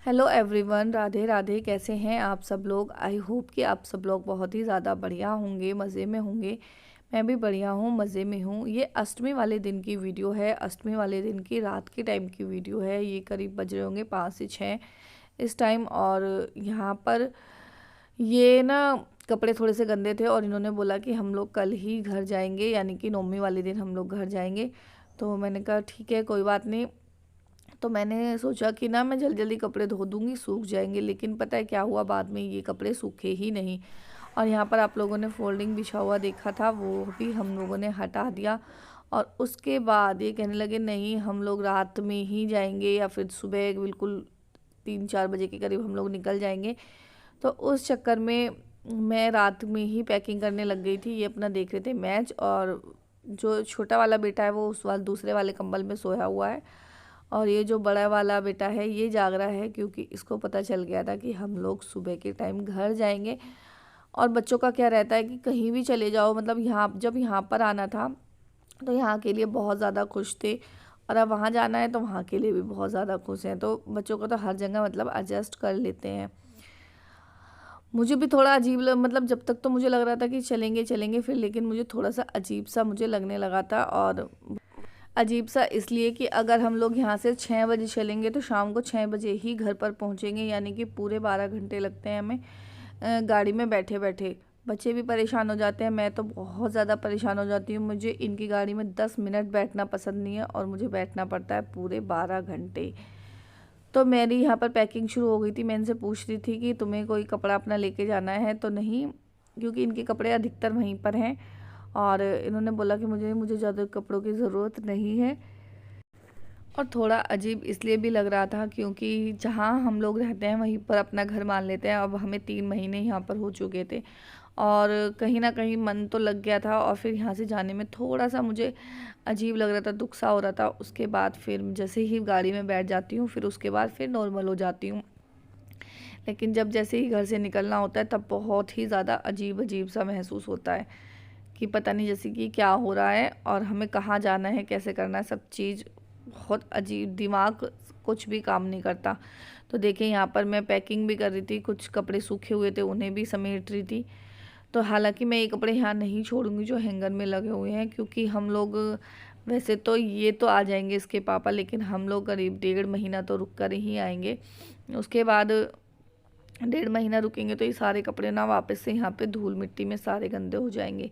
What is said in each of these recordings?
Hello everyone, Radhe Radhe. कैसे हैं आप सब लोग? आई होप कि आप सब लोग बहुत ही ज़्यादा बढ़िया होंगे, मज़े में होंगे। मैं भी बढ़िया हूँ, मज़े में हूँ। ये अष्टमी वाले दिन की वीडियो है, अष्टमी वाले दिन की रात के टाइम की वीडियो है। ये करीब बज रहे होंगे 5 से 6 इस टाइम। और यहाँ पर ये ना कपड़े थोड़े से गंदे थे और इन्होंने बोला कि हम लोग कल ही घर जाएंगे, यानी कि नवमी वाले दिन हम लोग घर जाएंगे। तो मैंने कहा ठीक है, कोई बात नहीं। तो मैंने सोचा कि ना मैं जल्दी जल्दी कपड़े धो दूंगी, सूख जाएंगे। लेकिन पता है क्या हुआ, बाद में ये कपड़े सूखे ही नहीं। और यहाँ पर आप लोगों ने फोल्डिंग बिछा हुआ देखा था, वो भी हम लोगों ने हटा दिया। और उसके बाद ये कहने लगे नहीं, हम लोग रात में ही जाएंगे या फिर सुबह बिल्कुल 3-4 बजे के करीब हम लोग निकल जाएंगे। तो उस चक्कर में मैं रात में ही पैकिंग करने लग गई थी। ये अपना देख रहे थे मैच, और जो छोटा वाला बेटा है वो उस वाले दूसरे वाले कंबल में सोया हुआ है। और ये जो बड़ा वाला बेटा है ये जाग रहा है, क्योंकि इसको पता चल गया था कि हम लोग सुबह के टाइम घर जाएंगे। और बच्चों का क्या रहता है कि कहीं भी चले जाओ, मतलब यहाँ जब यहाँ पर आना था तो यहाँ के लिए बहुत ज़्यादा खुश थे, और अब वहाँ जाना है तो वहाँ के लिए भी बहुत ज़्यादा खुश हैं। तो बच्चों को तो हर जगह मतलब एडजस्ट कर लेते हैं। मुझे भी थोड़ा अजीब मतलब जब तक तो मुझे लग रहा था कि चलेंगे चलेंगे, फिर लेकिन मुझे थोड़ा सा अजीब सा मुझे लगने लगा था। और अजीब सा इसलिए कि अगर हम लोग यहाँ से 6 बजे चलेंगे तो शाम को 6 बजे ही घर पर पहुँचेंगे, यानी कि पूरे 12 घंटे लगते हैं हमें गाड़ी में बैठे बैठे। बच्चे भी परेशान हो जाते हैं, मैं तो बहुत ज़्यादा परेशान हो जाती हूँ। मुझे इनकी गाड़ी में 10 मिनट बैठना पसंद नहीं है, और मुझे बैठना पड़ता है पूरे 12 घंटे। तो मेरी यहाँ पर पैकिंग शुरू हो गई थी। मैं इनसे पूछ रही थी कि तुम्हें कोई कपड़ा अपना लेके जाना है तो नहीं, क्योंकि इनके कपड़े अधिकतर वहीं पर हैं। और इन्होंने बोला कि मुझे मुझे ज़्यादा कपड़ों की ज़रूरत नहीं है। और थोड़ा अजीब इसलिए भी लग रहा था क्योंकि जहाँ हम लोग रहते हैं वहीं पर अपना घर मान लेते हैं। अब हमें 3 महीने यहाँ पर हो चुके थे, और कहीं ना कहीं मन तो लग गया था। और फिर यहाँ से जाने में थोड़ा सा मुझे अजीब लग रहा था, दुख सा हो रहा था। उसके बाद फिर जैसे ही गाड़ी में बैठ जाती हूँ, फिर उसके बाद फिर नॉर्मल हो जाती हूँ। लेकिन जब जैसे ही घर से निकलना होता है तब बहुत ही ज़्यादा अजीब अजीब सा महसूस होता है कि पता नहीं जैसे कि क्या हो रहा है और हमें कहाँ जाना है, कैसे करना है। सब चीज़ बहुत अजीब, दिमाग कुछ भी काम नहीं करता। तो देखिए यहाँ पर मैं पैकिंग भी कर रही थी, कुछ कपड़े सूखे हुए थे उन्हें भी समेट रही थी। तो हालांकि मैं ये कपड़े यहाँ नहीं छोड़ूंगी जो हैंगर में लगे हुए हैं, क्योंकि हम लोग वैसे तो ये तो आ जाएंगे इसके पापा, लेकिन हम लोग करीब 1.5 महीना तो रुक कर ही आएंगे। उसके बाद 1.5 महीना रुकेंगे तो ये सारे कपड़े ना वापस से यहाँ पे धूल मिट्टी में सारे गंदे हो जाएंगे।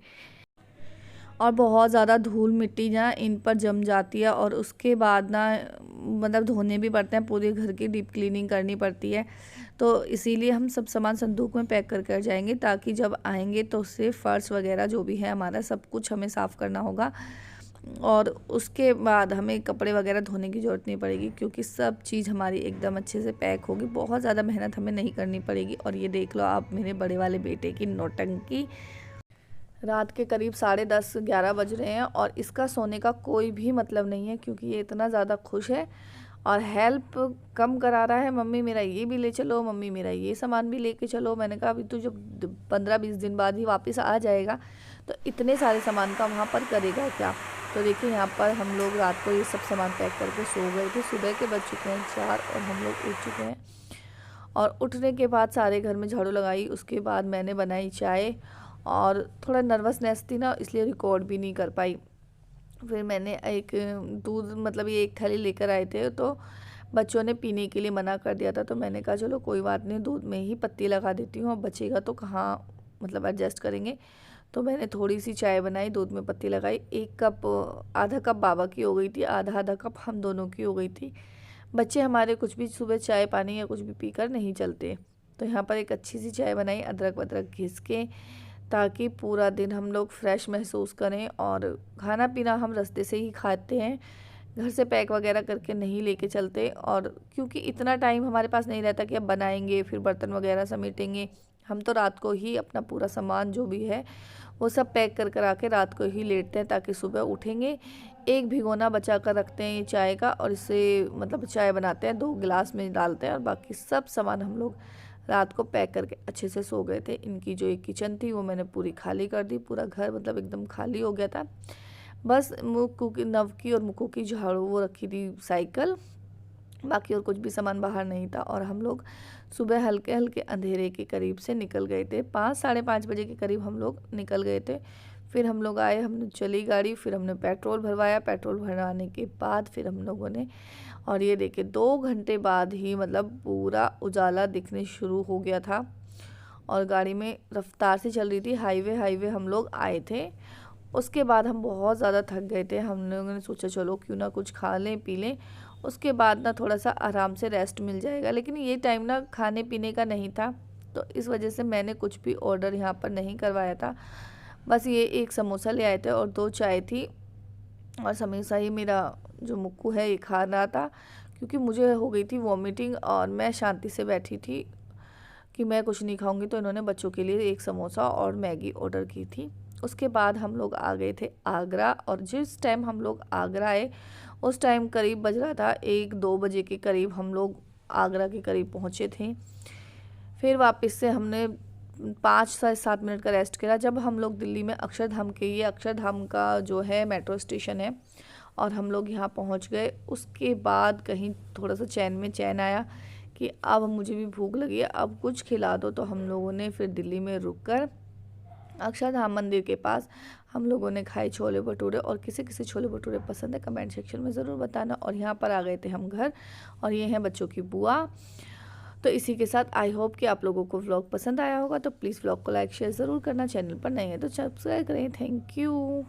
और बहुत ज़्यादा धूल मिट्टी ना इन पर जम जाती है, और उसके बाद ना मतलब धोने भी पड़ते हैं, पूरे घर की डीप क्लीनिंग करनी पड़ती है। तो इसीलिए हम सब सामान संदूक में पैक कर कर जाएंगे, ताकि जब आएंगे तो सिर्फ फर्श वगैरह जो भी है हमारा सब कुछ हमें साफ़ करना होगा। और उसके बाद हमें कपड़े वगैरह धोने की ज़रूरत नहीं पड़ेगी, क्योंकि सब चीज़ हमारी एकदम अच्छे से पैक होगी। बहुत ज़्यादा मेहनत हमें नहीं करनी पड़ेगी। और ये देख लो आप मेरे बड़े वाले बेटे की नौटंकी। रात के करीब 10:30-11 बज रहे हैं, और इसका सोने का कोई भी मतलब नहीं है, क्योंकि ये इतना ज़्यादा खुश है और हेल्प कम करा रहा है। मम्मी मेरा ये भी ले चलो, मम्मी मेरा ये सामान भी लेके चलो। मैंने कहा अभी तो जब 15-20 दिन बाद ही वापस आ जाएगा, तो इतने सारे सामान का वहाँ पर करेगा क्या। तो देखिए यहाँ पर हम लोग रात को ये सब सामान पैक करके सो गए थे। सुबह के बज चुके हैं 4 और हम लोग उठ चुके हैं। और उठने के बाद सारे घर में झाड़ू लगाई, उसके बाद मैंने बनाई चाय। और थोड़ा नर्वसनेस थी ना, इसलिए रिकॉर्ड भी नहीं कर पाई। फिर मैंने एक दूध, मतलब ये एक थैली लेकर आए थे, तो बच्चों ने पीने के लिए मना कर दिया था। तो मैंने कहा चलो कोई बात नहीं, दूध में ही पत्ती लगा देती हूँ, अब बचेगा तो कहाँ मतलब एडजस्ट करेंगे। तो मैंने थोड़ी सी चाय बनाई, दूध में पत्ती लगाई। 1 कप, आधा कप बाबा की हो गई थी, आधा आधा कप हम दोनों की हो गई थी। बच्चे हमारे कुछ भी सुबह चाय पानी या कुछ भी पीकर नहीं चलते। तो यहाँ पर एक अच्छी सी चाय बनाई, अदरक वदरक घिस के, ताकि पूरा दिन हम लोग फ्रेश महसूस करें। और खाना पीना हम रास्ते से ही खाते हैं, घर से पैक वगैरह करके नहीं लेके चलते। और क्योंकि इतना टाइम हमारे पास नहीं रहता कि अब बनाएंगे फिर बर्तन वगैरह समेटेंगे। हम तो रात को ही अपना पूरा सामान जो भी है वो सब पैक कर कर आके रात को ही लेटते हैं, ताकि सुबह उठेंगे। एक भिगोना बचा कर रखते हैं ये चाय का, और इससे मतलब चाय बनाते हैं, 2 गिलास में डालते हैं, और बाकी सब सामान हम लोग रात को पैक करके अच्छे से सो गए थे। इनकी जो एक किचन थी वो मैंने पूरी खाली कर दी, पूरा घर मतलब एकदम खाली हो गया था। बस मुक्कू की, नव की और मुक्कू की झाड़ू वो रखी थी साइकिल, बाकी और कुछ भी सामान बाहर नहीं था। और हम लोग सुबह हल्के हल्के अंधेरे के करीब से निकल गए थे, 5 साढ़े 5 बजे के करीब हम लोग निकल गए थे। फिर हम लोग आए, हमने चली गाड़ी, फिर हमने पेट्रोल भरवाया। पेट्रोल भरवाने के बाद फिर हम लोगों ने, और ये देखिए 2 घंटे बाद ही मतलब पूरा उजाला दिखने शुरू हो गया था। और गाड़ी में रफ्तार से चल रही थी, हाईवे हाईवे हम लोग आए थे। उसके बाद हम बहुत ज़्यादा थक गए थे, हम लोगों ने सोचा चलो क्यों ना कुछ खा लें पी लें, उसके बाद ना थोड़ा सा आराम से रेस्ट मिल जाएगा। लेकिन ये टाइम ना खाने पीने का नहीं था, तो इस वजह से मैंने कुछ भी ऑर्डर यहाँ पर नहीं करवाया था। बस ये एक समोसा ले आए थे और 2 चाय थी, और हमेशा ही मेरा जो मुक्कू है ये खा रहा था, क्योंकि मुझे हो गई थी वॉमिटिंग और मैं शांति से बैठी थी कि मैं कुछ नहीं खाऊंगी। तो इन्होंने बच्चों के लिए एक समोसा और मैगी ऑर्डर की थी। उसके बाद हम लोग आ गए थे आगरा, और जिस टाइम हम लोग आगरा आए उस टाइम करीब बज रहा था 1-2 बजे के करीब हम लोग आगरा के करीब पहुँचे थे। फिर वापस से हमने 5 से 7 मिनट का रेस्ट किया जब हम लोग दिल्ली में अक्षरधाम के, ये अक्षरधाम का जो है मेट्रो स्टेशन है, और हम लोग यहाँ पहुँच गए। उसके बाद कहीं थोड़ा सा चैन में चैन आया कि अब मुझे भी भूख लगी है, अब कुछ खिला दो। तो हम लोगों ने फिर दिल्ली में रुककर अक्षरधाम मंदिर के पास हम लोगों ने खाए छोले भटूरे। और किसी किसी छोले भटूरे पसंद है कमेंट सेक्शन में ज़रूर बताना। और यहाँ पर आ गए थे हम घर, और ये हैं बच्चों की बुआ। तो इसी के साथ आई होप कि आप लोगों को व्लॉग पसंद आया होगा। तो प्लीज़ व्लॉग को लाइक शेयर ज़रूर करना, चैनल पर नए हैं तो सब्सक्राइब करें। Thank you.